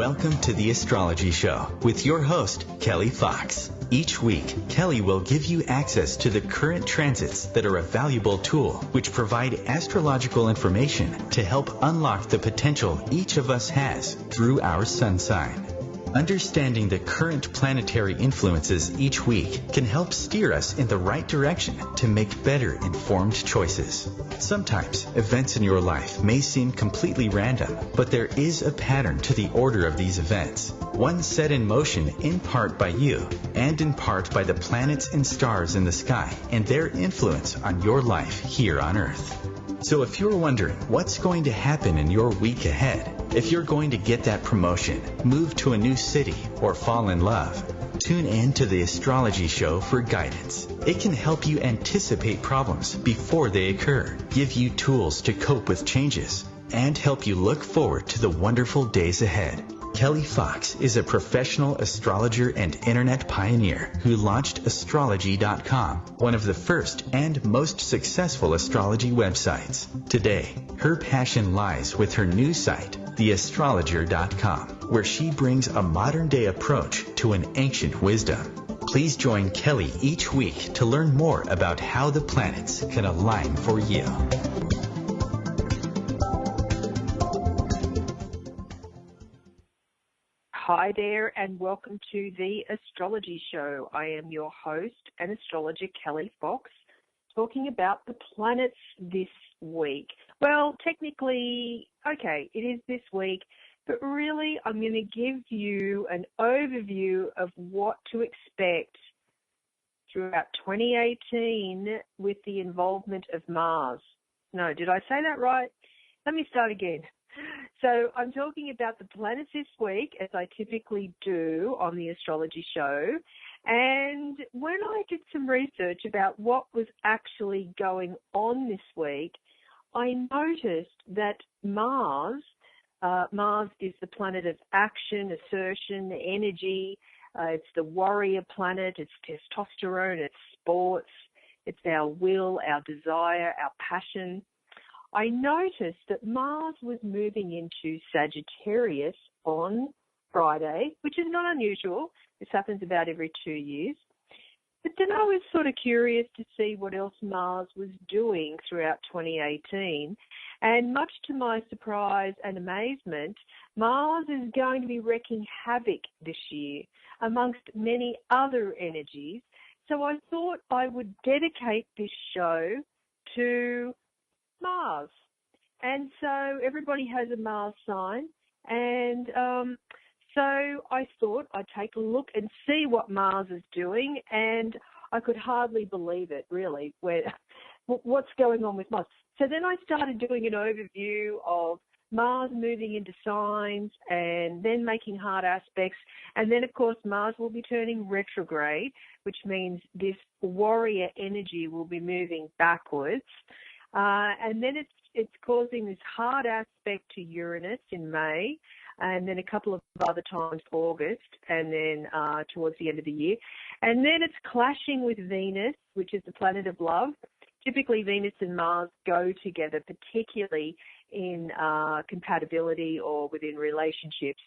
Welcome to the Astrology Show with your host, Kelly Fox. Each week, Kelly will give you access to the current transits that are a valuable tool which provide astrological information to help unlock the potential each of us has through our sun sign. Understanding the current planetary influences each week can help steer us in the right direction to make better informed choices. Sometimes events in your life may seem completely random, but there is a pattern to the order of these events, one set in motion in part by you and in part by the planets and stars in the sky and their influence on your life here on Earth. So if you're wondering what's going to happen in your week ahead, if you're going to get that promotion, move to a new city, or fall in love, tune in to the Astrology Show for guidance. It can help you anticipate problems before they occur, give you tools to cope with changes, and help you look forward to the wonderful days ahead. Kelly Fox is a professional astrologer and internet pioneer who launched astrology.com, one of the first and most successful astrology websites. Today, her passion lies with her new site, theastrologer.com, where she brings a modern-day approach to an ancient wisdom. Please join Kelly each week to learn more about how the planets can align for you. Hi there, and welcome to the Astrology Show. I am your host and astrologer, Kelly Fox, talking about the planets this week. Well, technically, okay, it is this week, but really I'm going to give you an overview of what to expect throughout 2018 with the involvement of Mars. No, did I say that right? Let me start again. So I'm talking about the planets this week, as I typically do on the Astrology Show. And when I did some research about what was actually going on this week, I noticed that Mars is the planet of action, assertion, energy. It's the warrior planet. It's testosterone. It's sports. It's our will, our desire, our passion. I noticed that Mars was moving into Sagittarius on Friday, which is not unusual. This happens about every 2 years. But then I was sort of curious to see what else Mars was doing throughout 2018. And much to my surprise and amazement, Mars is going to be wreaking havoc this year amongst many other energies. So I thought I would dedicate this show to Mars. And so everybody has a Mars sign, and so I thought I'd take a look and see what Mars is doing, and I could hardly believe it, really, what's going on with Mars. So then I started doing an overview of Mars moving into signs and then making hard aspects, and then, of course, Mars will be turning retrograde, which means this warrior energy will be moving backwards. And then it's causing this hard aspect to Uranus in May, and then a couple of other times August, and then towards the end of the year. And then it's clashing with Venus, which is the planet of love. Typically, Venus and Mars go together, particularly in compatibility or within relationships.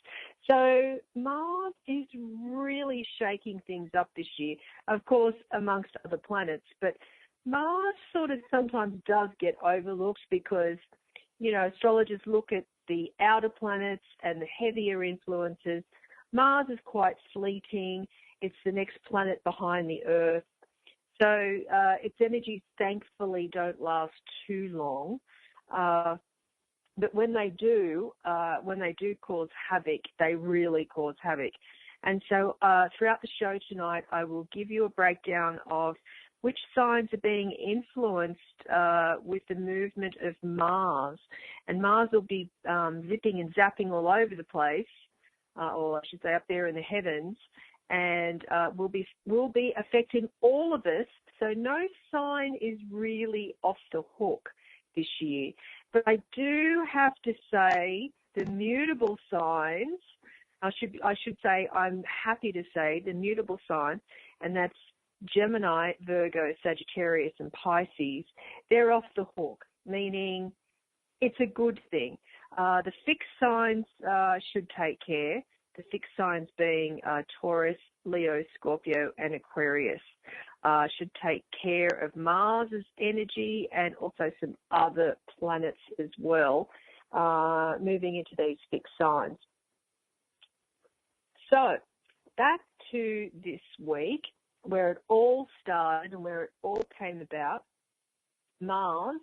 So Mars is really shaking things up this year, of course, amongst other planets, but Mars sort of sometimes does get overlooked because, astrologers look at the outer planets and the heavier influences. Mars is quite fleeting. It's the next planet behind the Earth. So its energies, thankfully, don't last too long. But when they do cause havoc, they really cause havoc. And so throughout the show tonight, I will give you a breakdown of which signs are being influenced with the movement of Mars. And Mars will be zipping and zapping all over the place, or I should say up there in the heavens, and will be affecting all of us. So no sign is really off the hook this year. But I do have to say the mutable signs, I should say, I'm happy to say the mutable signs, and that's Gemini, Virgo, Sagittarius, and Pisces, they're off the hook, meaning it's a good thing. The fixed signs should take care. the fixed signs being Taurus, Leo, Scorpio, and Aquarius. Should take care of Mars's energy and also some other planets as well, moving into these fixed signs. So, back to this week, where it all started and where it all came about. Mars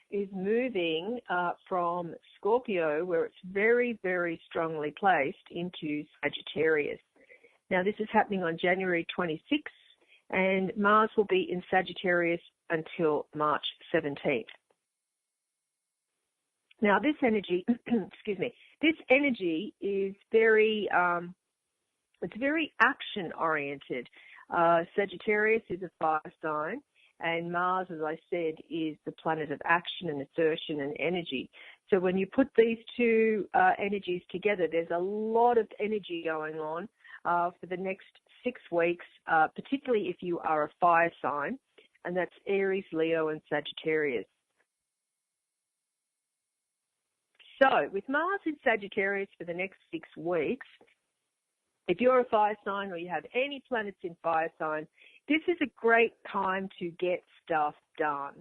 is moving from Scorpio, where it's very, very strongly placed, into Sagittarius. Now, this is happening on January 26th, and Mars will be in Sagittarius until March 17th. Now, this energy, this energy is very, it's very action-oriented. Sagittarius is a fire sign, and Mars, as I said, is the planet of action and assertion and energy. So when you put these two energies together, there's a lot of energy going on for the next 6 weeks, particularly if you are a fire sign, and that's Aries, Leo, and Sagittarius. So with Mars in Sagittarius for the next 6 weeks, if you're a fire sign or you have any planets in fire sign, this is a great time to get stuff done,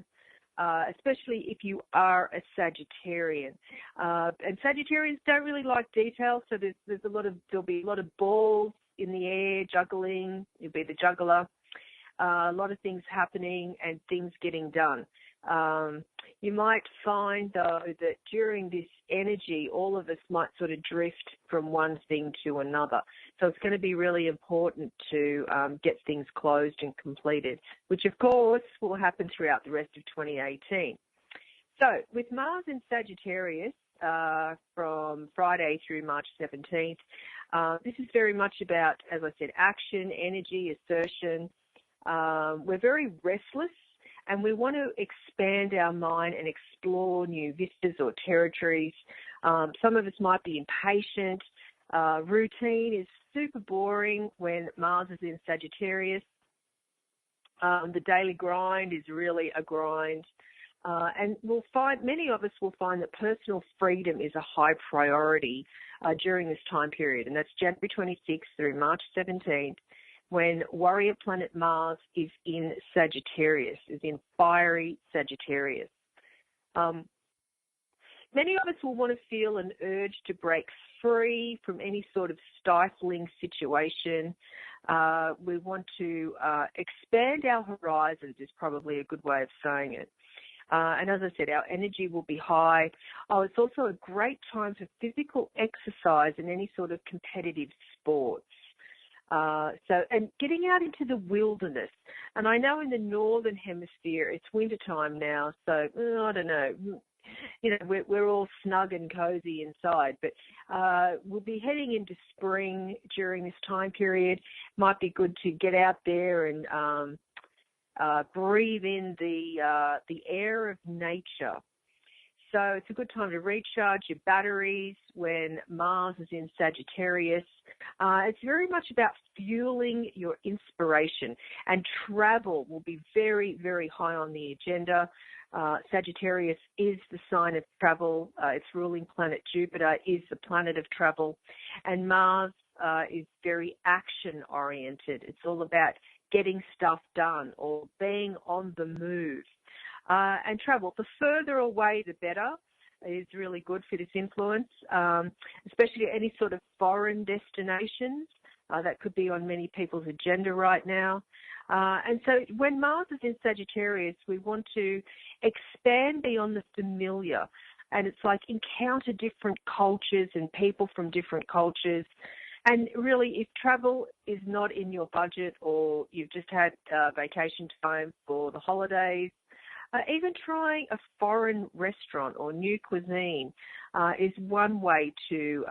especially if you are a Sagittarian. And Sagittarians don't really like detail, so there'll be a lot of balls in the air, juggling. You'll be the juggler. A lot of things happening and things getting done. You might find, though, that during this energy, all of us might sort of drift from one thing to another. So it's going to be really important to get things closed and completed, which, of course, will happen throughout the rest of 2018. So with Mars in Sagittarius from Friday through March 17th, this is very much about, as I said, action, energy, assertion. We're very restless, and we want to expand our mind and explore new vistas or territories. Some of us might be impatient. Routine is super boring when Mars is in Sagittarius. The daily grind is really a grind. And we'll find, many of us will find that personal freedom is a high priority during this time period, and that's January 26th through March 17th. When warrior planet Mars is in Sagittarius, is in fiery Sagittarius. Many of us will want to feel an urge to break free from any sort of stifling situation. We want to expand our horizons is probably a good way of saying it. And as I said, our energy will be high. It's also a great time for physical exercise and any sort of competitive sports. And getting out into the wilderness. And I know in the northern hemisphere it's wintertime now, so I don't know. You know, we're all snug and cozy inside, but we'll be heading into spring during this time period. Might be good to get out there and breathe in the air of nature. So it's a good time to recharge your batteries when Mars is in Sagittarius. It's very much about fueling your inspiration, and travel will be very, very high on the agenda. Sagittarius is the sign of travel. Its ruling planet Jupiter is the planet of travel, and Mars is very action-oriented. It's all about getting stuff done or being on the move. And travel, the further away the better, is really good for this influence, especially any sort of foreign destinations. That could be on many people's agenda right now. And so when Mars is in Sagittarius, we want to expand beyond the familiar. And it's like encounter different cultures and people from different cultures. And really, if travel is not in your budget, or you've just had vacation time for the holidays, even trying a foreign restaurant or new cuisine is one way to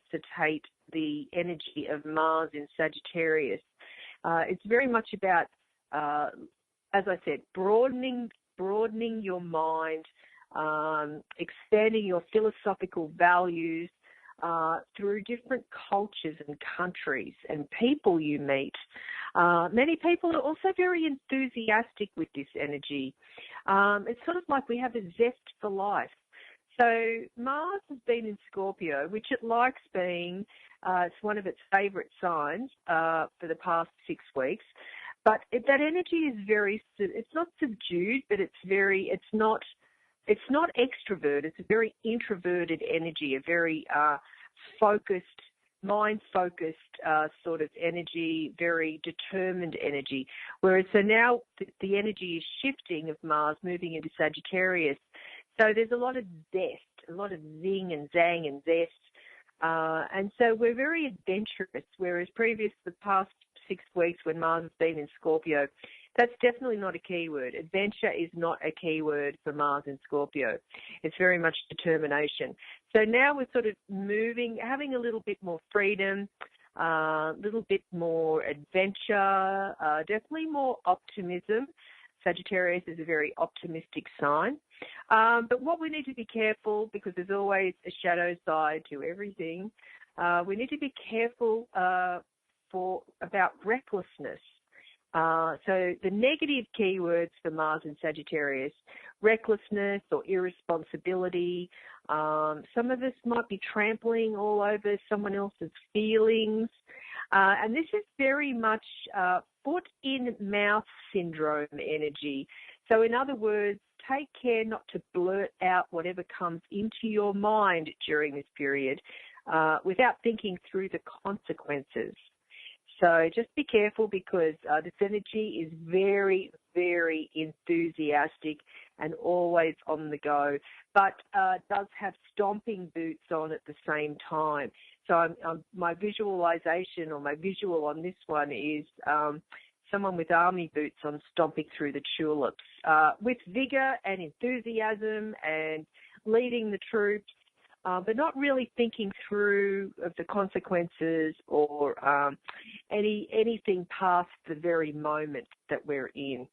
satiate the energy of Mars in Sagittarius. It's very much about, as I said, broadening your mind, expanding your philosophical values through different cultures and countries and people you meet. Many people are also very enthusiastic with this energy. It's sort of like we have a zest for life. So Mars has been in Scorpio, which it likes being. It's one of its favourite signs for the past 6 weeks. But that energy is it's not subdued, but it's not extrovert. It's a very introverted energy, a very focused, mind-focused sort of energy, very determined energy. Whereas so now the energy is shifting of Mars, moving into Sagittarius. So there's a lot of zest, a lot of zing and zang and zest. And so we're very adventurous, whereas the past 6 weeks when Mars has been in Scorpio, that's definitely not a key word. Adventure is not a key word for Mars in Scorpio. It's very much determination. So now we're sort of moving, having a little bit more freedom, a little bit more adventure, definitely more optimism. Sagittarius is a very optimistic sign. But what we need to be careful, because there's always a shadow side to everything, we need to be careful about recklessness. So the negative keywords for Mars and Sagittarius, recklessness or irresponsibility. Some of us might be trampling all over someone else's feelings. And this is very much foot-in-mouth syndrome energy. So in other words, take care not to blurt out whatever comes into your mind during this period without thinking through the consequences. So just be careful, because this energy is very, very enthusiastic and always on the go, but does have stomping boots on at the same time. So my visualization, or my visual on this one, is someone with army boots on stomping through the tulips with vigor and enthusiasm and leading the troops, but not really thinking through of the consequences or anything past the very moment that we're in.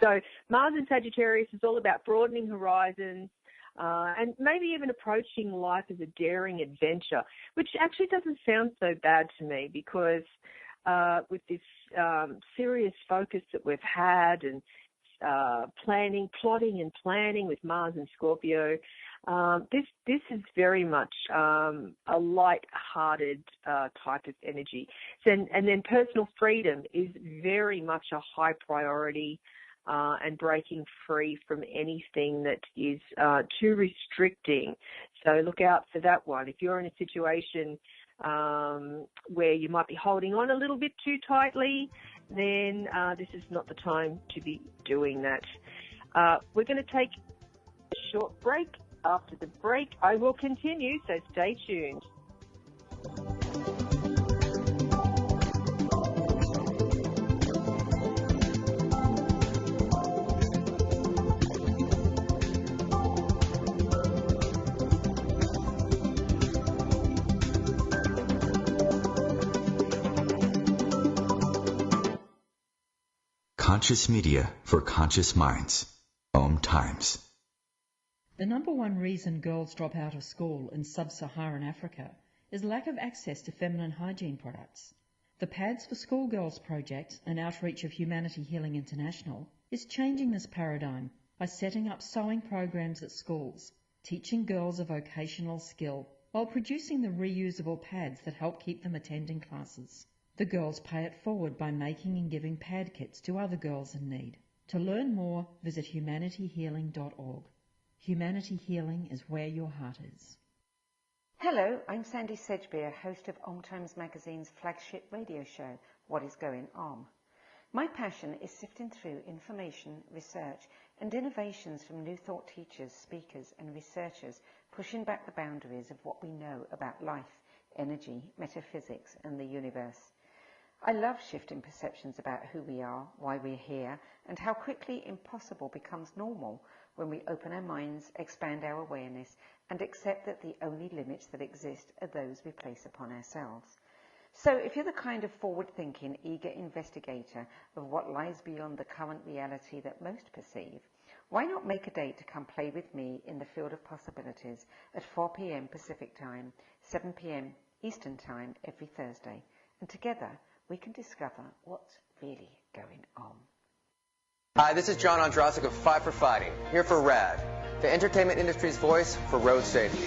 So Mars in Sagittarius is all about broadening horizons and maybe even approaching life as a daring adventure, which actually doesn't sound so bad to me, because with this serious focus that we've had and plotting and planning with Mars and Scorpio, this is very much a light-hearted type of energy. And then personal freedom is very much a high priority, and breaking free from anything that is too restricting. So look out for that one. If you're in a situation where you might be holding on a little bit too tightly, then this is not the time to be doing that. We're going to take a short break. After the break, I will continue, so stay tuned. Conscious media for conscious minds. OMTimes. The number one reason girls drop out of school in sub-Saharan Africa is lack of access to feminine hygiene products. The Pads for Schoolgirls project, an outreach of Humanity Healing International, is changing this paradigm by setting up sewing programs at schools, teaching girls a vocational skill while producing the reusable pads that help keep them attending classes. The girls pay it forward by making and giving pad kits to other girls in need. To learn more, visit humanityhealing.org. Humanity Healing is where your heart is. Hello, I'm Sandy Sedgbeer, host of OMTimes magazine's flagship radio show, What is Going On. My passion is sifting through information, research and innovations from new thought teachers, speakers and researchers, pushing back the boundaries of what we know about life, energy, metaphysics and the universe. I love shifting perceptions about who we are, why we're here, and how quickly impossible becomes normal when we open our minds, expand our awareness, and accept that the only limits that exist are those we place upon ourselves. So if you're the kind of forward-thinking, eager investigator of what lies beyond the current reality that most perceive, why not make a date to come play with me in the field of possibilities at 4 p.m. Pacific Time, 7 p.m. Eastern Time every Thursday, and together we can discover what's really going on. Hi, this is John Ondrasik of Five for Fighting, here for RAD. the entertainment industry's voice for road safety.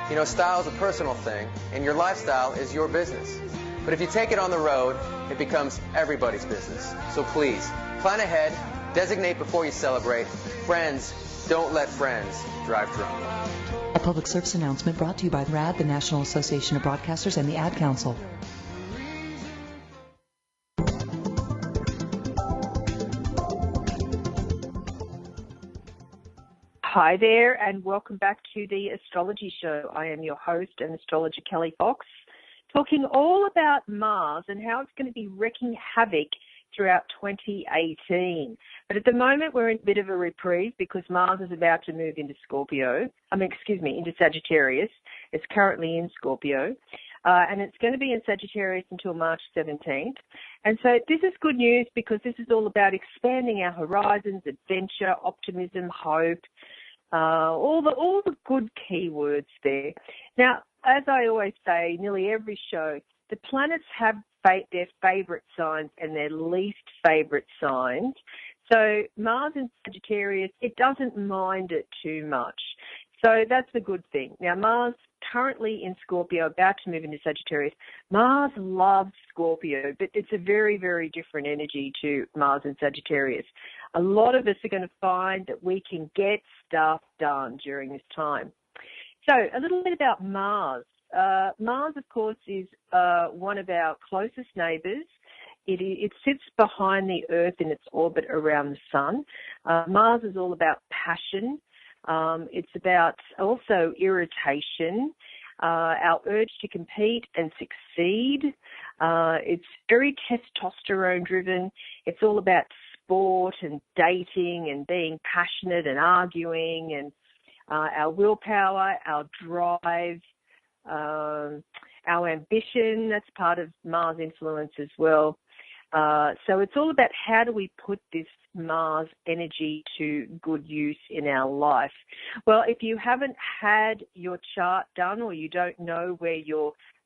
You know, style is a personal thing, and your lifestyle is your business. But if you take it on the road, it becomes everybody's business. So please, plan ahead, designate before you celebrate. Friends, don't let friends drive drunk. A public service announcement brought to you by RAD, the National Association of Broadcasters, and the Ad Council. Hi there, and welcome back to the Astrology Show. I am your host and astrologer Kelly Fox, talking all about Mars and how it's going to be wreaking havoc throughout 2018. But at the moment, we're in a bit of a reprieve because Mars is about to move into into Sagittarius. It's currently in Scorpio, and it's going to be in Sagittarius until March 17th. And so this is good news because this is all about expanding our horizons, adventure, optimism, hope, all the good keywords there. Now, as I always say, nearly every show, the planets have their favourite signs and their least favourite signs. So Mars in Sagittarius, it doesn't mind it too much. So that's a good thing. Now, Mars currently in Scorpio, about to move into Sagittarius. Mars loves Scorpio, but it's a very, very different energy to Mars in Sagittarius. A lot of us are going to find that we can get stuff done during this time. So a little bit about Mars. Mars, of course, is one of our closest neighbours. It sits behind the Earth in its orbit around the Sun. Mars is all about passion. It's about also irritation, our urge to compete and succeed. It's very testosterone-driven. It's all about sport and dating and being passionate and arguing and our willpower, our drive, our ambition. That's part of Mars influence as well. So it's all about how do we put this Mars energy to good use in our life. Well, if you haven't had your chart done or you don't know where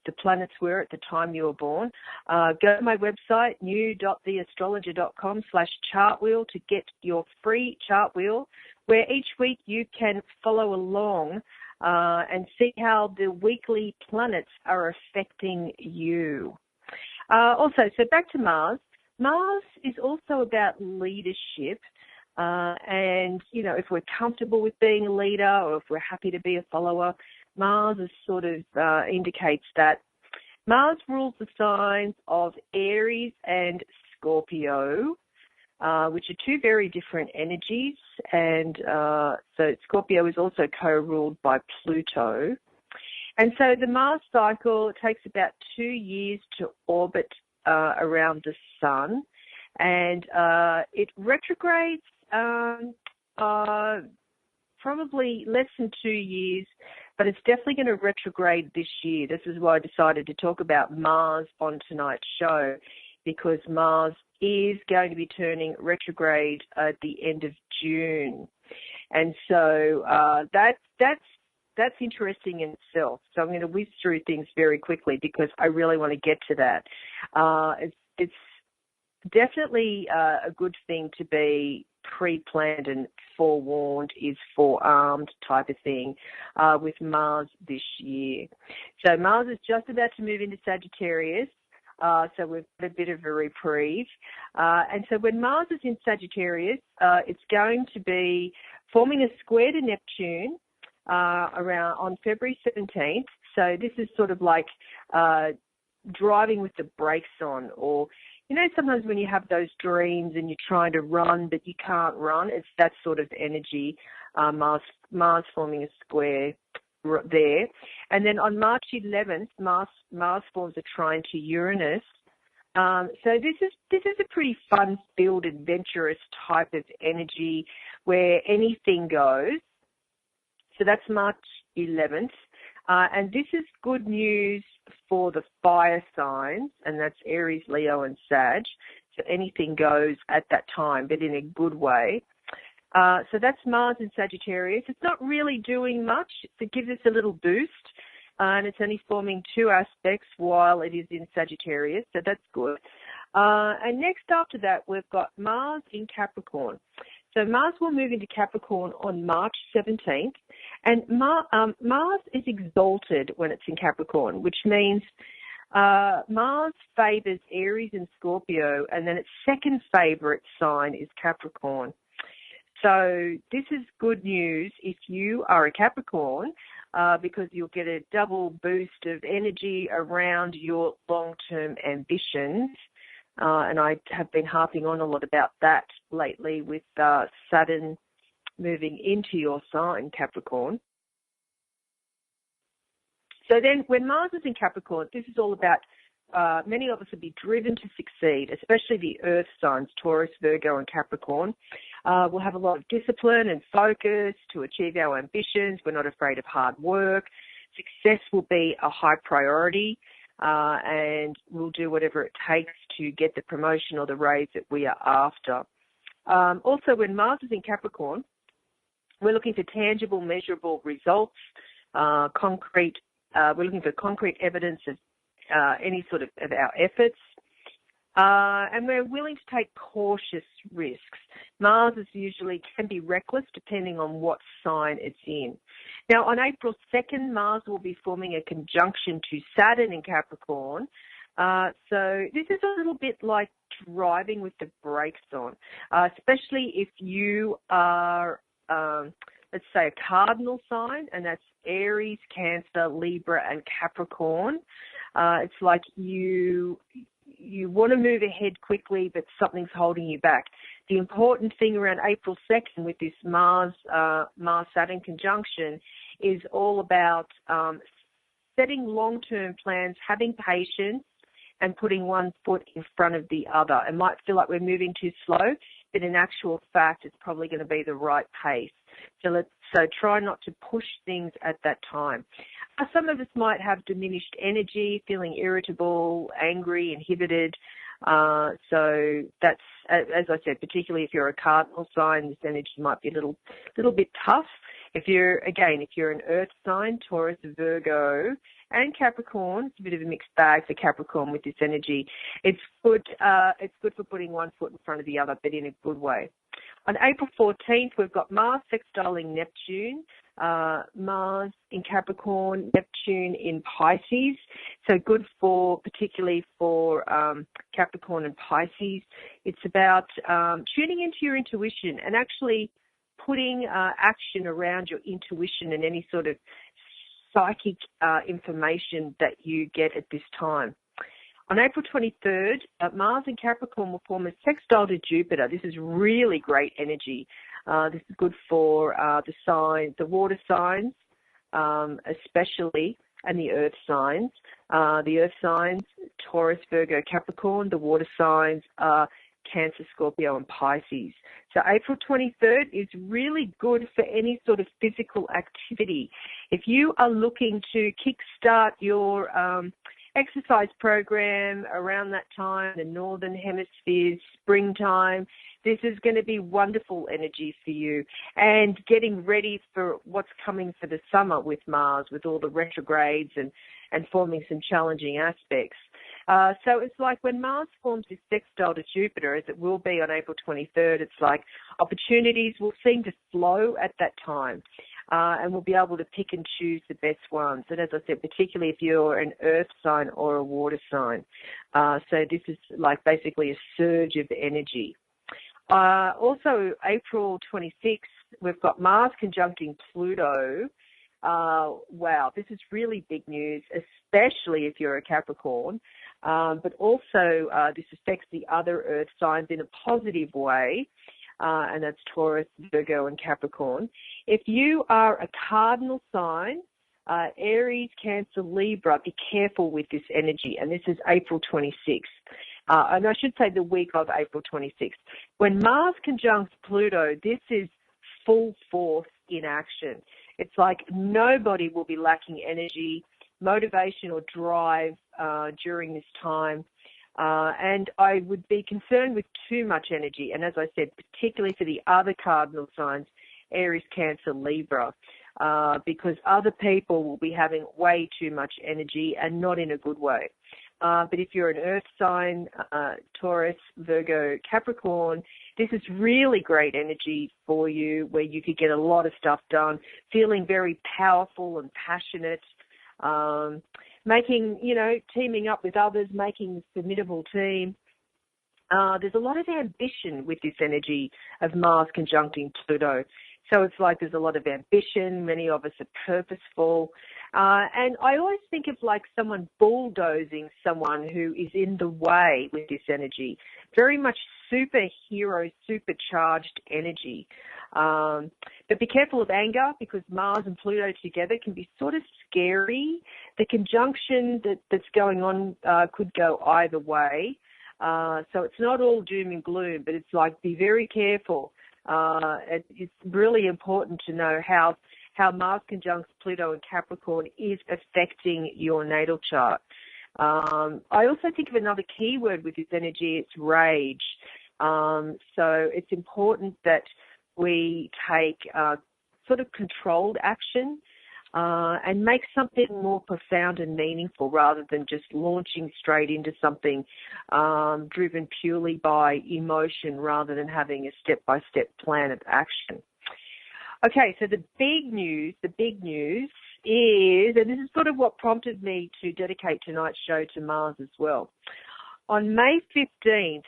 the planets were at the time you were born, go to my website, new.theastrologer.com/chartwheel to get your free chart wheel, where each week you can follow along and see how the weekly planets are affecting you. So back to Mars. Mars is also about leadership. And, you know, if we're comfortable with being a leader or if we're happy to be a follower, Mars is sort of indicates that. Mars rules the signs of Aries and Scorpio, which are two very different energies. And so Scorpio is also co-ruled by Pluto. And so the Mars cycle takes about 2 years to orbit around the Sun, and it retrogrades probably less than 2 years, but it's definitely going to retrograde this year. This is why I decided to talk about Mars on tonight's show, because Mars is going to be turning retrograde at the end of June. And so that's interesting in itself. So I'm going to whiz through things very quickly because I really want to get to that. It's definitely a good thing to be pre-planned and forewarned, is forearmed type of thing with Mars this year. So Mars is just about to move into Sagittarius. So we've got a bit of a reprieve. And so when Mars is in Sagittarius, it's going to be forming a square to Neptune around on February 17th. So this is sort of like driving with the brakes on, or, you know, sometimes when you have those dreams and you're trying to run but you can't run, it's that sort of energy, Mars forming a square there. And then on March 11th, Mars forms a trine to Uranus. So this is a pretty fun-filled, adventurous type of energy where anything goes. So that's March 11th. And this is good news for the fire signs, and that's Aries, Leo, and Sag. So anything goes at that time, but in a good way. So that's Mars in Sagittarius. It's not really doing much. It gives us a little boost, and it's only forming 2 aspects while it is in Sagittarius, so that's good. And next after that, we've got Mars in Capricorn. So Mars will move into Capricorn on March 17th. And Mars is exalted when it's in Capricorn, which means Mars favors Aries and Scorpio, and then its second favorite sign is Capricorn. So this is good news if you are a Capricorn, because you'll get a double boost of energy around your long-term ambitions. And I have been harping on a lot about that lately with Saturn moving into your sign, Capricorn. So then when Mars is in Capricorn, this is all about many of us will be driven to succeed, especially the earth signs, Taurus, Virgo, and Capricorn. We'll have a lot of discipline and focus to achieve our ambitions. We're not afraid of hard work. Success will be a high priority, and we'll do whatever it takes to get the promotion or the raise that we are after. Also, when Mars is in Capricorn, we're looking for tangible, measurable results, concrete. We're looking for concrete evidence of any sort of our efforts. And we're willing to take cautious risks. Mars can be reckless depending on what sign it's in. Now, on April 2nd, Mars will be forming a conjunction to Saturn in Capricorn. So this is a little bit like driving with the brakes on, especially if you are, let's say, a cardinal sign, and that's Aries, Cancer, Libra, and Capricorn. It's like you want to move ahead quickly, but something's holding you back. The important thing around April 2nd with this Mars-Saturn conjunction is all about setting long-term plans, having patience, and putting one foot in front of the other. It might feel like we're moving too slow, but in actual fact, it's probably going to be the right pace. So try not to push things at that time. Some of us might have diminished energy, feeling irritable, angry, inhibited. So that's, as I said, particularly if you're a cardinal sign, this energy might be a little bit tough. If you're an earth sign, Taurus, Virgo, and Capricorn, it's a bit of a mixed bag for Capricorn with this energy. It's good for putting one foot in front of the other, but in a good way. On April 14th, we've got Mars sextiling Neptune, Mars in Capricorn, Neptune in Pisces. So good particularly for Capricorn and Pisces. It's about tuning into your intuition and actually putting action around your intuition and any sort of psychic information that you get at this time. On April 23rd, Mars in Capricorn will form a sextile to Jupiter. This is really great energy. This is good for the water signs, especially, and the earth signs. The earth signs, Taurus, Virgo, Capricorn. The water signs are Cancer, Scorpio, and Pisces. So April 23rd is really good for any sort of physical activity. If you are looking to kickstart your exercise program around that time, the Northern Hemisphere, springtime, this is going to be wonderful energy for you. And getting ready for what's coming for the summer with Mars, with all the retrogrades and forming some challenging aspects. So it's like when Mars forms this sextile to Jupiter, as it will be on April 23rd, it's like opportunities will seem to flow at that time. And we'll be able to pick and choose the best ones. And as I said, particularly if you're an earth sign or a water sign. So this is like basically a surge of energy. Also, April 26th, we've got Mars conjuncting Pluto. Wow, this is really big news, especially if you're a Capricorn. But also this affects the other earth signs in a positive way. And that's Taurus, Virgo, and Capricorn. If you are a cardinal sign, Aries, Cancer, Libra, be careful with this energy. And this is April 26th. And I should say the week of April 26th. When Mars conjuncts Pluto, this is full force in action. It's like nobody will be lacking energy, motivation, or drive during this time. And I would be concerned with too much energy. And as I said, particularly for the other cardinal signs, Aries, Cancer, Libra, because other people will be having way too much energy and not in a good way. But if you're an earth sign, Taurus, Virgo, Capricorn, this is really great energy for you where you could get a lot of stuff done, feeling very powerful and passionate, teaming up with others, making a formidable team. There's a lot of ambition with this energy of Mars conjuncting Pluto. So it's like there's a lot of ambition. Many of us are purposeful. And I always think of like someone bulldozing someone who is in the way with this energy. Very much superhero, supercharged energy. But be careful of anger because Mars and Pluto together can be sort of scary. The conjunction that's going on could go either way. So it's not all doom and gloom, but it's like be very careful. It's really important to know how Mars conjuncts Pluto and Capricorn is affecting your natal chart. I also think of another keyword with this energy, it's rage. So it's important that we take sort of controlled action and make something more profound and meaningful rather than just launching straight into something driven purely by emotion rather than having a step-by-step plan of action. Okay, so the big news is, and this is sort of what prompted me to dedicate tonight's show to Mars as well. On May 15th,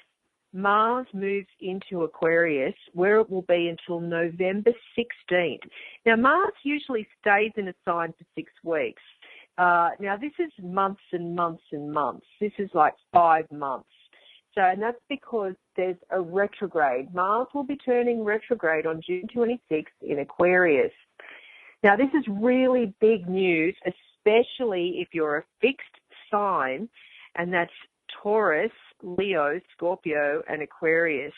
Mars moves into Aquarius, where it will be until November 16th. Now, Mars usually stays in a sign for 6 weeks. Now, this is months and months and months. This is like 5 months. So, and that's because there's a retrograde. Mars will be turning retrograde on June 26th in Aquarius. Now, this is really big news, especially if you're a fixed sign, and that's Taurus, Leo, Scorpio, and Aquarius,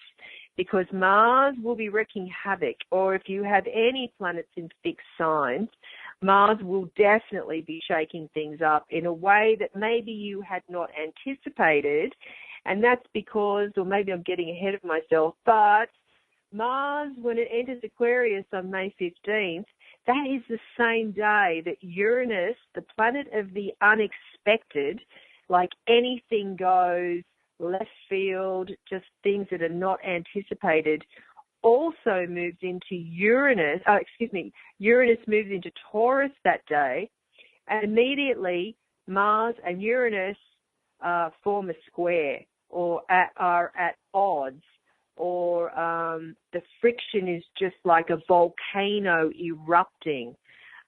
because Mars will be wreaking havoc, or if you have any planets in fixed signs, Mars will definitely be shaking things up in a way that maybe you had not anticipated, and that's because, or maybe I'm getting ahead of myself, but Mars, when it enters Aquarius on May 15th, that is the same day that Uranus, the planet of the unexpected, like anything goes, left field, just things that are not anticipated, also moves into Uranus. Uranus moves into Taurus that day, and immediately Mars and Uranus form a square or are at odds, or the friction is just like a volcano erupting.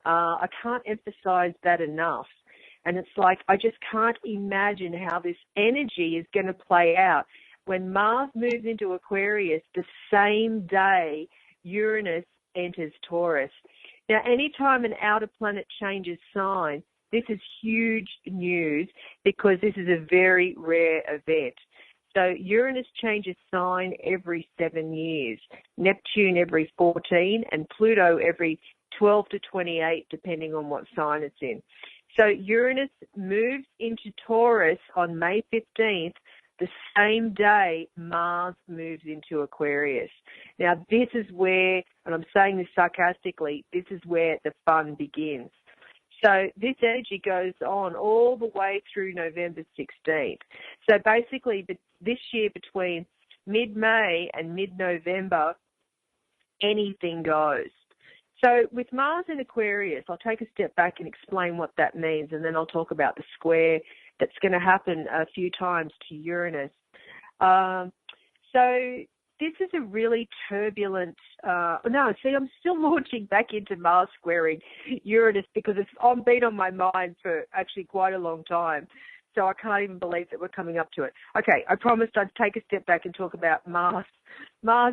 I can't emphasize that enough. And it's like, I just can't imagine how this energy is going to play out. When Mars moves into Aquarius, the same day Uranus enters Taurus. Now, anytime an outer planet changes sign, this is huge news because this is a very rare event. So Uranus changes sign every 7 years, Neptune every 14, and Pluto every 12 to 28, depending on what sign it's in. So Uranus moves into Taurus on May 15th, the same day Mars moves into Aquarius. Now, this is where, and I'm saying this sarcastically, this is where the fun begins. So this energy goes on all the way through November 16th. So basically, this year between mid-May and mid-November, anything goes. So with Mars in Aquarius, I'll take a step back and explain what that means, and then I'll talk about the square that's going to happen a few times to Uranus. So this is a really turbulent, I'm still launching back into Mars squaring Uranus because it's been on my mind for actually quite a long time. So I can't even believe that we're coming up to it. Okay, I promised I'd take a step back and talk about Mars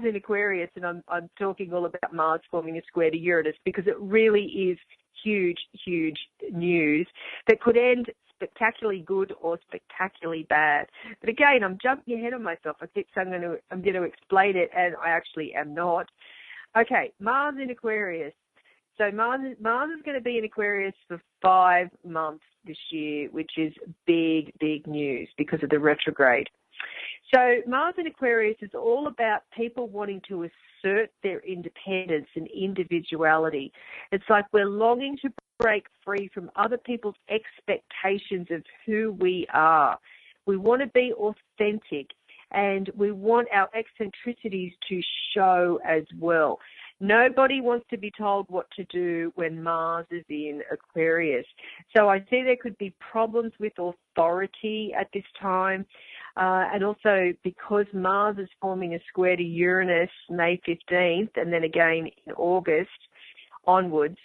in Aquarius, and I'm talking all about Mars forming a square to Uranus because it really is huge, huge news that could end spectacularly good or spectacularly bad. But again, I'm jumping ahead of myself. I keep saying I'm going to explain it, and I actually am not. Okay, Mars in Aquarius. So Mars is going to be in Aquarius for 5 months this year, which is big, big news because of the retrograde. So Mars in Aquarius is all about people wanting to assert their independence and individuality. It's like we're longing to break free from other people's expectations of who we are. We want to be authentic, and we want our eccentricities to show as well. Nobody wants to be told what to do when Mars is in Aquarius. So I see there could be problems with authority at this time. And also because Mars is forming a square to Uranus May 15th and then again in August onwards,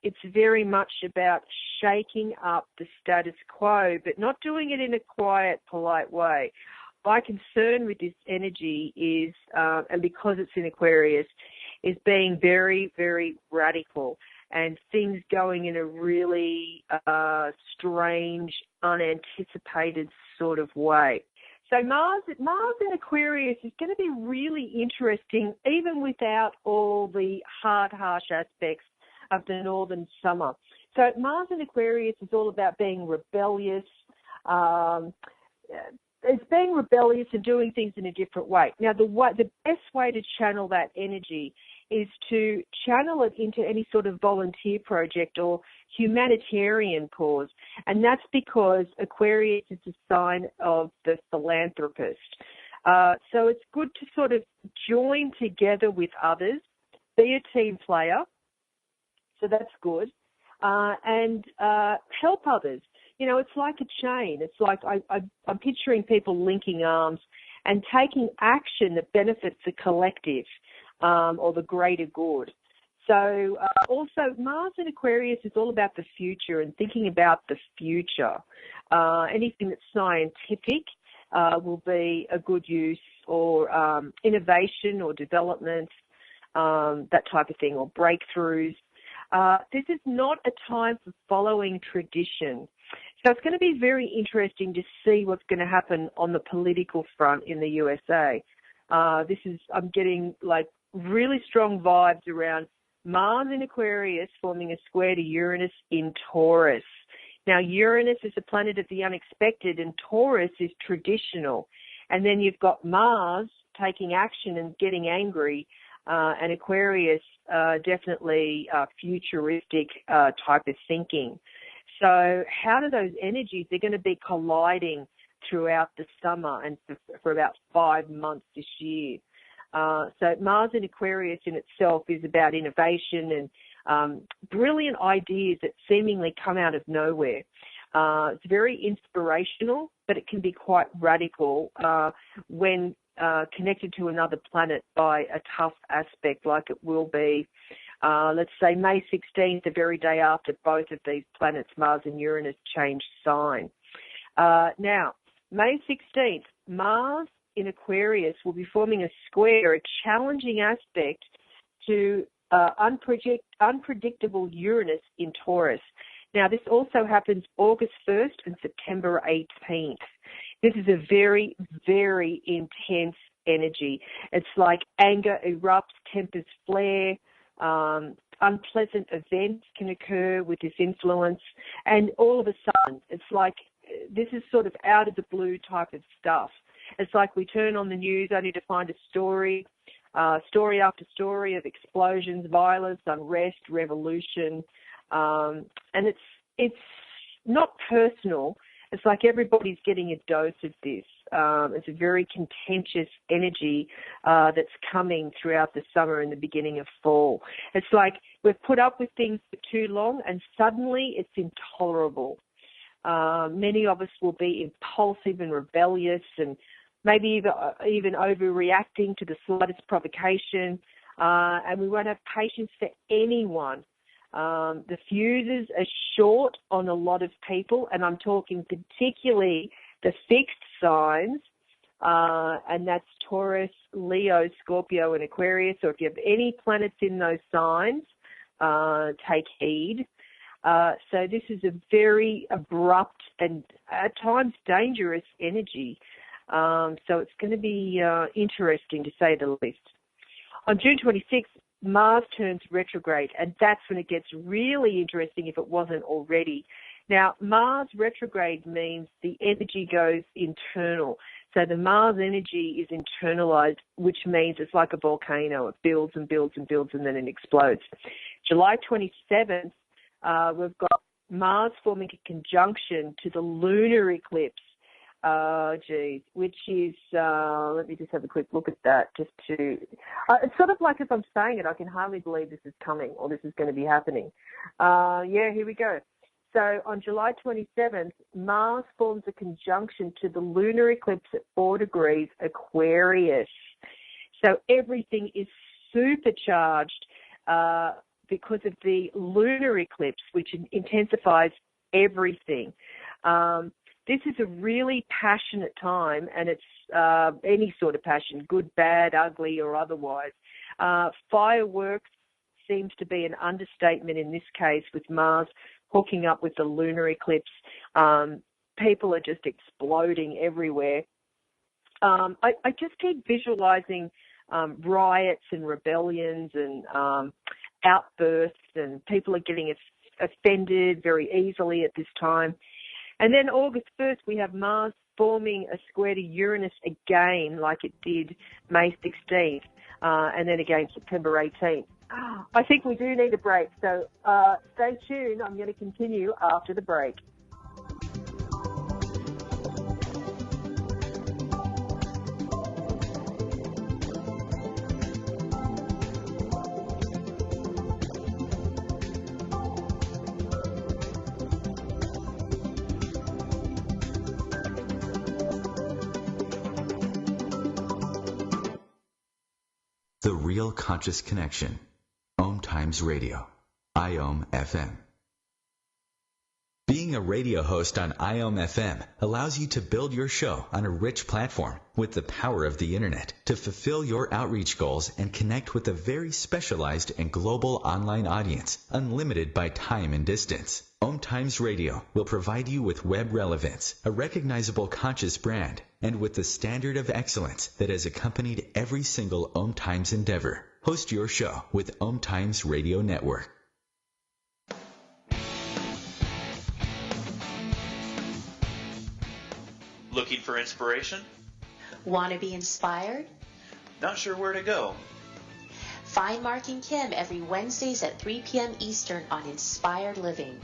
it's very much about shaking up the status quo, but not doing it in a quiet, polite way. My concern with this energy is, and because it's in Aquarius, is being very, very radical and things going in a really strange, unanticipated sort of way. So Mars in Aquarius is going to be really interesting, even without all the hard, harsh aspects of the northern summer. So Mars in Aquarius is all about being rebellious. It's being rebellious and doing things in a different way. Now, the best way to channel that energy is to channel it into any sort of volunteer project or humanitarian cause. And that's because Aquarius is a sign of the philanthropist. So it's good to sort of join together with others, be a team player. So that's good. And help others. You know, it's like a chain. It's like I'm picturing people linking arms and taking action that benefits the collective or the greater good. So also Mars in Aquarius is all about the future and thinking about the future. Anything that's scientific will be a good use, or innovation or development, that type of thing, or breakthroughs. This is not a time for following tradition. So it's going to be very interesting to see what's going to happen on the political front in the USA. I'm getting like really strong vibes around Mars in Aquarius forming a square to Uranus in Taurus. Now, Uranus is a planet of the unexpected and Taurus is traditional. And then you've got Mars taking action and getting angry, and Aquarius definitely futuristic type of thinking. So how do those energies, they're going to be colliding throughout the summer and for about 5 months this year. So Mars in Aquarius in itself is about innovation and brilliant ideas that seemingly come out of nowhere. It's very inspirational, but it can be quite radical when connected to another planet by a tough aspect like it will be, let's say, May 16th, the very day after both of these planets, Mars and Uranus, change sign. Now, May 16th, Mars in Aquarius will be forming a square, a challenging aspect to unpredictable Uranus in Taurus. Now, this also happens August 1st and September 18th. This is a very, very intense energy. It's like anger erupts, tempers flare, unpleasant events can occur with this influence, and all of a sudden, it's like this is sort of out of the blue type of stuff. It's like we turn on the news only to find a story after story of explosions, violence, unrest, revolution, and it's not personal. It's like everybody's getting a dose of this. It's a very contentious energy that's coming throughout the summer and the beginning of fall. It's like we've put up with things for too long and suddenly it's intolerable. Many of us will be impulsive and rebellious and maybe even overreacting to the slightest provocation, and we won't have patience for anyone. The fuses are short on a lot of people, and I'm talking particularly the fixed signs, and that's Taurus, Leo, Scorpio, and Aquarius. So if you have any planets in those signs, take heed. So this is a very abrupt and at times dangerous energy. So it's going to be interesting, to say the least. On June 26th, Mars turns retrograde, and that's when it gets really interesting if it wasn't already. Now, Mars retrograde means the energy goes internal. So the Mars energy is internalized, which means it's like a volcano. It builds and builds and builds, and then it explodes. July 27th, we've got Mars forming a conjunction to the lunar eclipse. Which is, let me just have a quick look at that it's sort of like, as I'm saying it, I can hardly believe this is coming or this is going to be happening. Here we go. So on July 27th, Mars forms a conjunction to the lunar eclipse at 4 degrees Aquarius. So everything is supercharged because of the lunar eclipse, which intensifies everything. This is a really passionate time, and it's any sort of passion, good, bad, ugly, or otherwise. Fireworks seems to be an understatement in this case, with Mars hooking up with the lunar eclipse. People are just exploding everywhere. I just keep visualizing riots and rebellions and outbursts, and people are getting offended very easily at this time. And then August 1st, we have Mars forming a square to Uranus again, like it did May 16th, and then again September 18th. I think we do need a break, so stay tuned. I'm going to continue after the break. The Real Conscious Connection. OMTimes Radio. IOM FM. Being a radio host on IOM FM allows you to build your show on a rich platform with the power of the internet to fulfill your outreach goals and connect with a very specialized and global online audience, unlimited by time and distance. OMTimes Radio will provide you with web relevance, a recognizable conscious brand, and with the standard of excellence that has accompanied every single OMTimes endeavor. Host your show with OMTimes Radio Network. Looking for inspiration? Want to be inspired? Not sure where to go? Find Mark and Kim every Wednesdays at 3 p.m. Eastern on Inspired Living.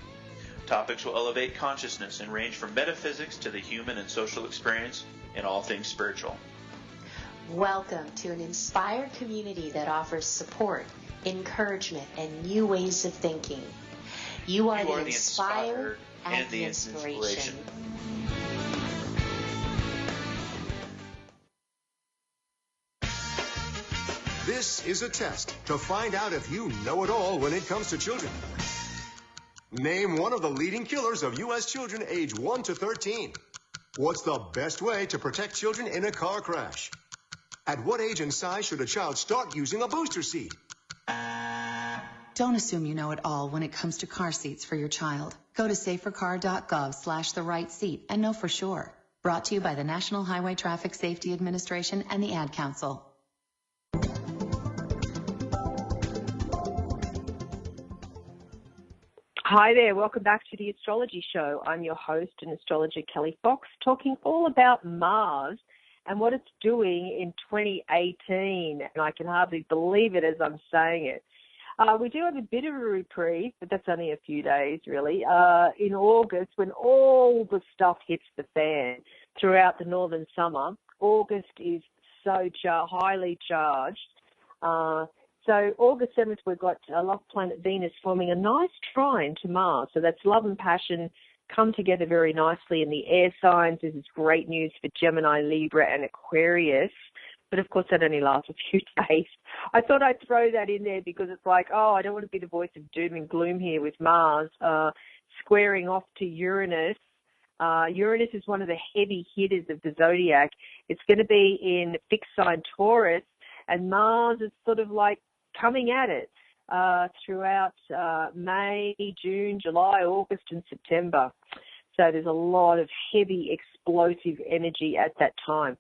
Topics will elevate consciousness and range from metaphysics to the human and social experience and all things spiritual. Welcome to an inspired community that offers support, encouragement, and new ways of thinking. You are the inspired and the inspiration. This is a test to find out if you know it all when it comes to children. Name one of the leading killers of U.S. children age 1 to 13. What's the best way to protect children in a car crash? At what age and size should a child start using a booster seat? Don't assume you know it all when it comes to car seats for your child. Go to safercar.gov/the-right-seat and know for sure. Brought to you by the National Highway Traffic Safety Administration and the Ad Council. Hi there, welcome back to the Astrology Show. I'm your host and astrologer Kelly Fox, talking all about Mars and what it's doing in 2018. And I can hardly believe it as I'm saying it. We do have a bit of a reprieve, but that's only a few days really, in August, when all the stuff hits the fan throughout the northern summer. August is so highly charged. So August 7th, we've got love planet Venus forming a nice trine to Mars. So that's love and passion come together very nicely in the air signs. This is great news for Gemini, Libra, and Aquarius. But, of course, that only lasts a few days. I thought I'd throw that in there because it's like, I don't want to be the voice of doom and gloom here with Mars squaring off to Uranus. Uranus is one of the heavy hitters of the zodiac. It's going to be in fixed sign Taurus, and Mars is sort of like coming at it throughout May, June, July, August, and September. So there's a lot of heavy explosive energy at that time.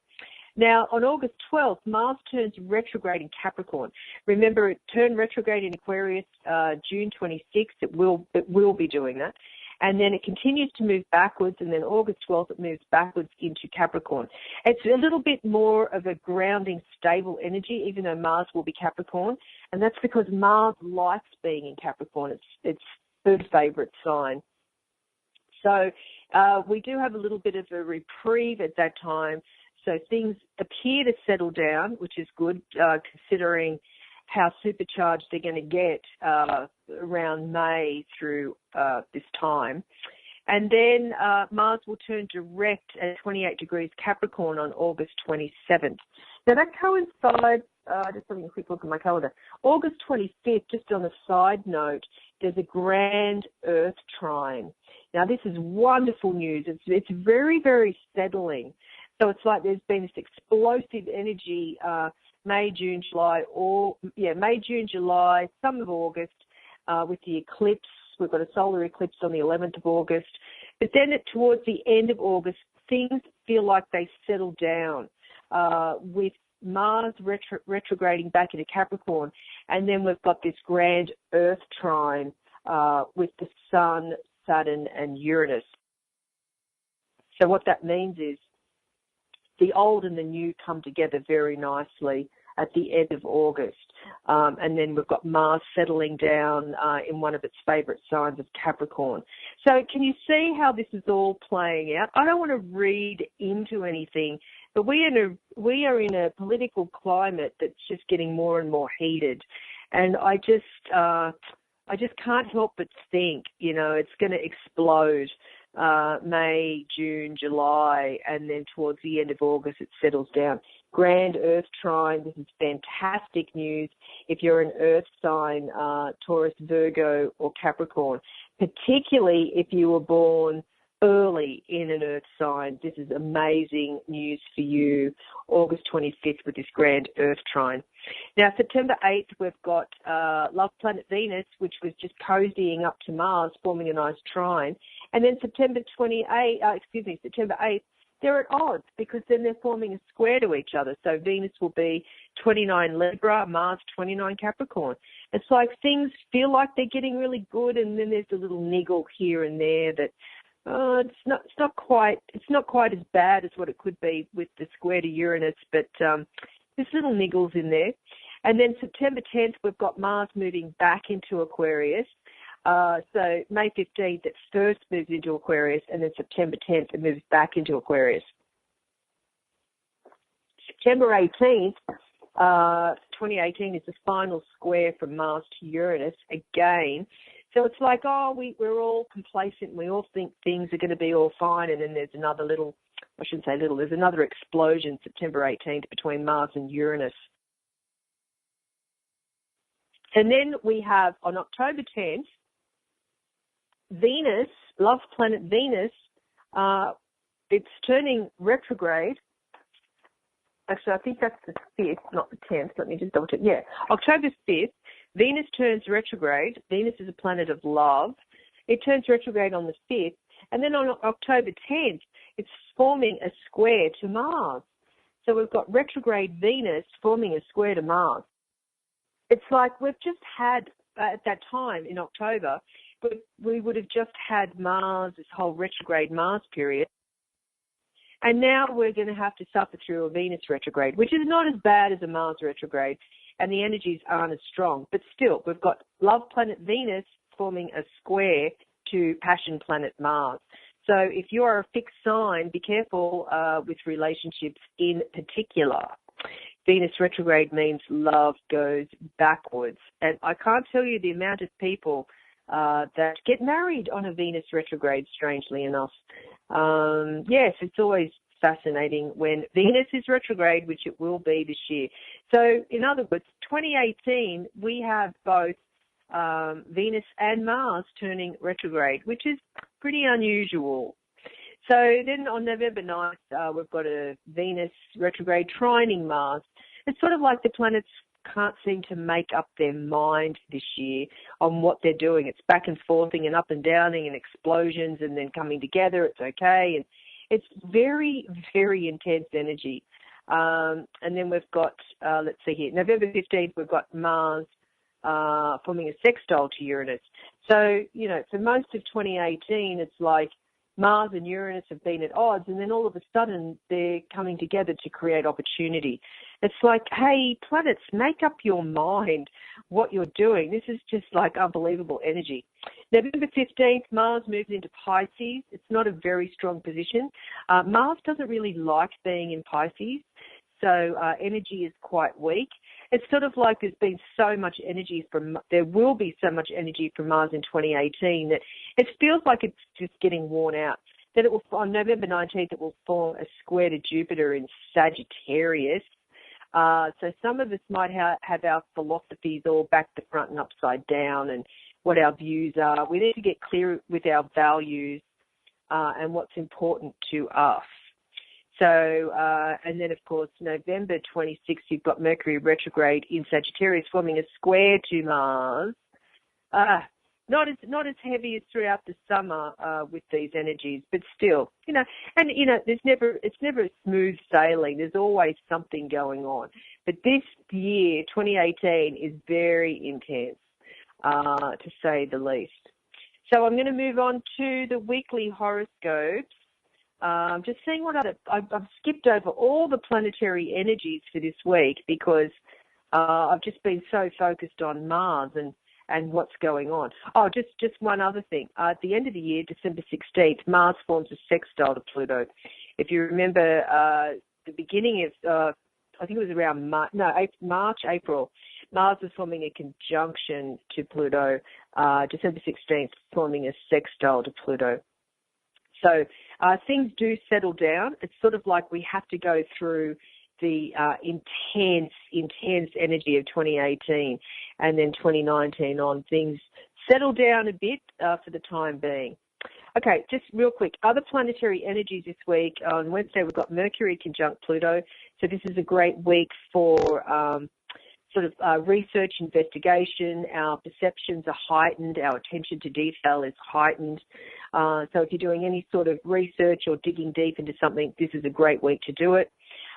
Now, on August 12th, Mars turns retrograde in Capricorn. Remember, it turned retrograde in Aquarius June 26th. It will be doing that. And then it continues to move backwards, and then August 12th it moves backwards into Capricorn. It's a little bit more of a grounding, stable energy, even though Mars will be Capricorn, and that's because Mars likes being in Capricorn. It's its third favourite sign. So we do have a little bit of a reprieve at that time. So things appear to settle down, which is good, considering how supercharged they're going to get around May through this time. And then Mars will turn direct at 28 degrees Capricorn on August 27th. Now that coincides, just having a quick look at my calendar, August 25th, just on a side note, there's a grand Earth trine. Now this is wonderful news. It's very, very settling. So it's like there's been this explosive energy, May, June, July, some of August, with the eclipse. We've got a solar eclipse on the 11th of August. But then towards the end of August, things feel like they settle down, with Mars retrograding back into Capricorn. And then we've got this grand Earth trine with the Sun, Saturn, and Uranus. So what that means is the old and the new come together very nicely at the end of August. And then we've got Mars settling down in one of its favourite signs of Capricorn. So can you see how this is all playing out? I don't want to read into anything, but we are in a political climate that's just getting more and more heated. And I just can't help but think, it's going to explode. May, June, July, and then towards the end of August it settles down. Grand Earth trine, this is fantastic news if you're an Earth sign, Taurus, Virgo, or Capricorn, particularly if you were born early in an Earth sign. This is amazing news for you, August 25th with this grand Earth trine. Now, September 8th, we've got love planet Venus, which was just cozying up to Mars, forming a nice trine. And then September 8th, they're at odds because then they're forming a square to each other. So Venus will be 29 Libra, Mars 29 Capricorn. It's like things feel like they're getting really good, and then there's a little niggle here and there that it's not quite as bad as what it could be with the square to Uranus, but there's little niggles in there. And then September 10th, we've got Mars moving back into Aquarius. So May 15th, it first moves into Aquarius, and then September 10th, it moves back into Aquarius. September 18th, 2018 is the final square from Mars to Uranus again. So it's like, we're all complacent. We all think things are going to be all fine, and then there's another there's another explosion September 18th between Mars and Uranus. And then we have, on October 10th, Venus, love planet Venus, it's turning retrograde. Actually, I think that's the 5th, not the 10th. Let me just double check. Yeah, October 5th, Venus turns retrograde. Venus is a planet of love. It turns retrograde on the 5th. And then on October 10th, it's forming a square to Mars. So we've got retrograde Venus forming a square to Mars. It's like we've just had, at that time in October, we would have just had Mars, this whole retrograde Mars period. And now we're going to have to suffer through a Venus retrograde, which is not as bad as a Mars retrograde, and the energies aren't as strong. But still, we've got love planet Venus forming a square to passion planet Mars. So if you are a fixed sign, be careful with relationships in particular. Venus retrograde means love goes backwards. And I can't tell you the amount of people that get married on a Venus retrograde, strangely enough. Yes, it's always fascinating when Venus is retrograde, which it will be this year. So, in other words, 2018, we have both Venus and Mars turning retrograde, which is pretty unusual. So then on November 9th, we've got a Venus retrograde trining Mars. It's sort of like the planets can't seem to make up their mind this year on what they're doing. It's back and forthing and up and downing and explosions and then coming together. It's okay. And it's very, very intense energy. And then we've got, let's see here, November 15th, we've got Mars forming a sextile to Uranus. So, for most of 2018, it's like Mars and Uranus have been at odds, and then all of a sudden they're coming together to create opportunity. It's like, hey, planets, make up your mind what you're doing. This is just like unbelievable energy. November 15th, Mars moves into Pisces. It's not a very strong position. Mars doesn't really like being in Pisces, so energy is quite weak. It's sort of like there will be so much energy from Mars in 2018 that it feels like it's just getting worn out. Then on November 19th, it will form a square to Jupiter in Sagittarius. So some of us might have our philosophies all back to front and upside down and what our views are. We need to get clear with our values and what's important to us. So, and then, of course, November 26th, you've got Mercury retrograde in Sagittarius forming a square to Mars. Not as heavy as throughout the summer with these energies, but still, it's never smooth sailing. There's always something going on. But this year, 2018, is very intense, to say the least. So I'm going to move on to the weekly horoscopes. Just seeing I've skipped over all the planetary energies for this week because I've just been so focused on Mars and what's going on. Oh, just one other thing. At the end of the year, December 16th, Mars forms a sextile to Pluto. If you remember the beginning of, I think it was around March, April, Mars was forming a conjunction to Pluto. December 16th, forming a sextile to Pluto. So things do settle down. It's sort of like we have to go through the intense energy of 2018 and then 2019 on. Things settle down a bit for the time being. Okay, just real quick. Other planetary energies this week. On Wednesday, we've got Mercury conjunct Pluto. So this is a great week for research, investigation. Our perceptions are heightened. Our attention to detail is heightened. So if you're doing any sort of research or digging deep into something, this is a great week to do it.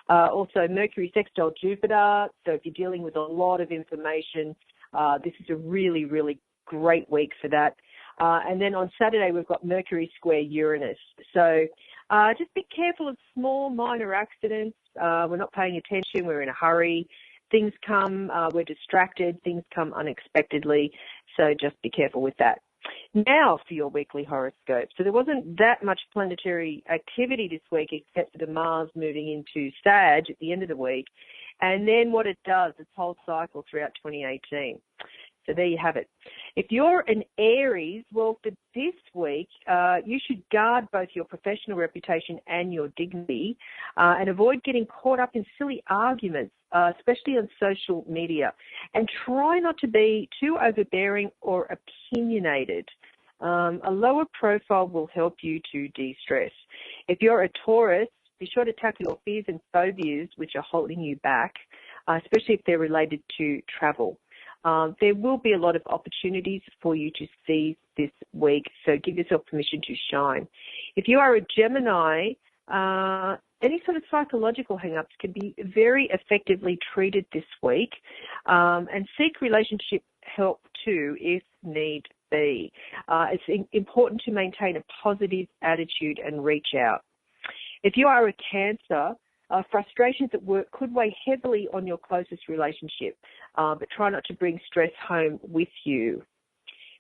Also, Mercury sextile Jupiter. So if you're dealing with a lot of information, this is a really, really great week for that. And then on Saturday, we've got Mercury square Uranus. So just be careful of small, minor accidents. We're not paying attention. We're in a hurry. Things come, we're distracted. Things come unexpectedly. So just be careful with that. Now for your weekly horoscope. So there wasn't that much planetary activity this week except for the Mars moving into Sag at the end of the week. And then what it does, its whole cycle throughout 2018. So there you have it. If you're an Aries, well, for this week, you should guard both your professional reputation and your dignity and avoid getting caught up in silly arguments, especially on social media. And try not to be too overbearing or opinionated. A lower profile will help you to de-stress. If you're a Taurus, be sure to tackle your fears and phobias which are holding you back, especially if they're related to travel. There will be a lot of opportunities for you to seize this week, so give yourself permission to shine. If you are a Gemini, any sort of psychological hang-ups can be very effectively treated this week, and seek relationship help too if need be. It's important to maintain a positive attitude and reach out. If you are a Cancer, frustrations at work could weigh heavily on your closest relationship, but try not to bring stress home with you.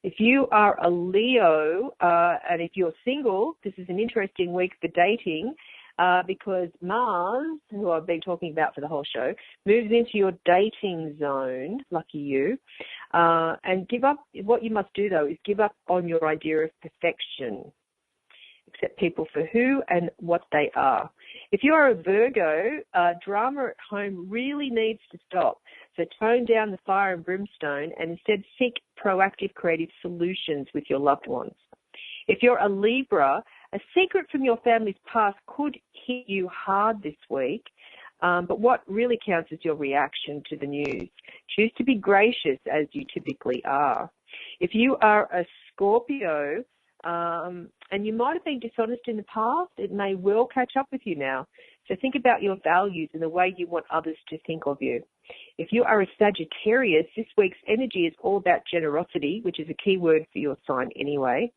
If you are a Leo, and if you're single, this is an interesting week for dating because Mars, who I've been talking about for the whole show, moves into your dating zone, lucky you, and give up. What you must do, though, is give up on your idea of perfection. Accept people for who and what they are. If you are a Virgo, drama at home really needs to stop. So tone down the fire and brimstone and instead seek proactive creative solutions with your loved ones. If you're a Libra, a secret from your family's past could hit you hard this week, but what really counts is your reaction to the news. Choose to be gracious as you typically are. If you are a Scorpio, And you might have been dishonest in the past. It may well catch up with you now. So think about your values and the way you want others to think of you. If you are a Sagittarius, this week's energy is all about generosity, which is a key word for your sign anyway.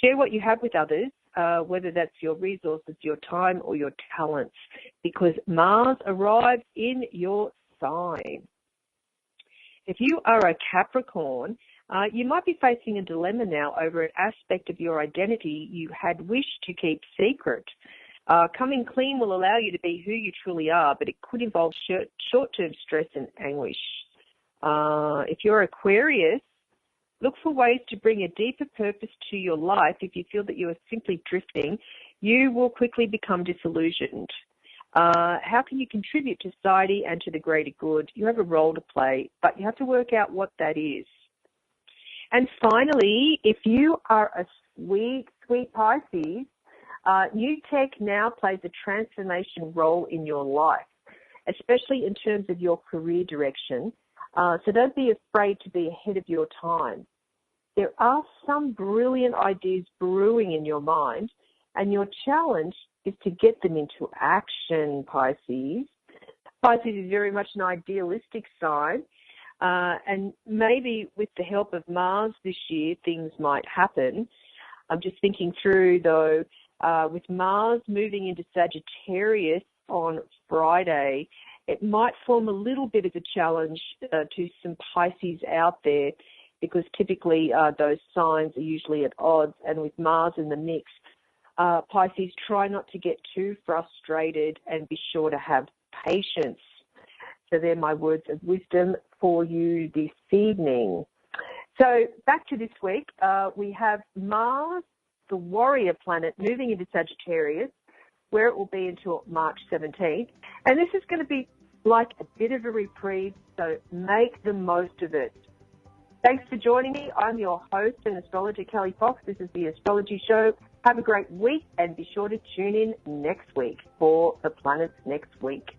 Share what you have with others, whether that's your resources, your time, or your talents, because Mars arrives in your sign. If you are a Capricorn, you might be facing a dilemma now over an aspect of your identity you had wished to keep secret. Coming clean will allow you to be who you truly are, but it could involve short-term stress and anguish. If you're Aquarius, look for ways to bring a deeper purpose to your life. If you feel that you are simply drifting, you will quickly become disillusioned. How can you contribute to society and to the greater good? You have a role to play, but you have to work out what that is. And finally, if you are a sweet Pisces, new tech now plays a transformation role in your life, especially in terms of your career direction. So don't be afraid to be ahead of your time. There are some brilliant ideas brewing in your mind, and your challenge is to get them into action, Pisces. Pisces is very much an idealistic sign, and maybe with the help of Mars this year, things might happen. I'm just thinking through, though, with Mars moving into Sagittarius on Friday, it might form a little bit of a challenge to some Pisces out there, because typically those signs are usually at odds, and with Mars in the mix, Pisces, try not to get too frustrated and be sure to have patience. So they're my words of wisdom for you this evening. So back to this week, we have Mars, the warrior planet, moving into Sagittarius, where it will be until March 17th. And this is going to be like a bit of a reprieve, so make the most of it. Thanks for joining me. I'm your host and astrologer, Kelly Fox. This is the Astrology Show. Have a great week, and be sure to tune in next week for the planets next week.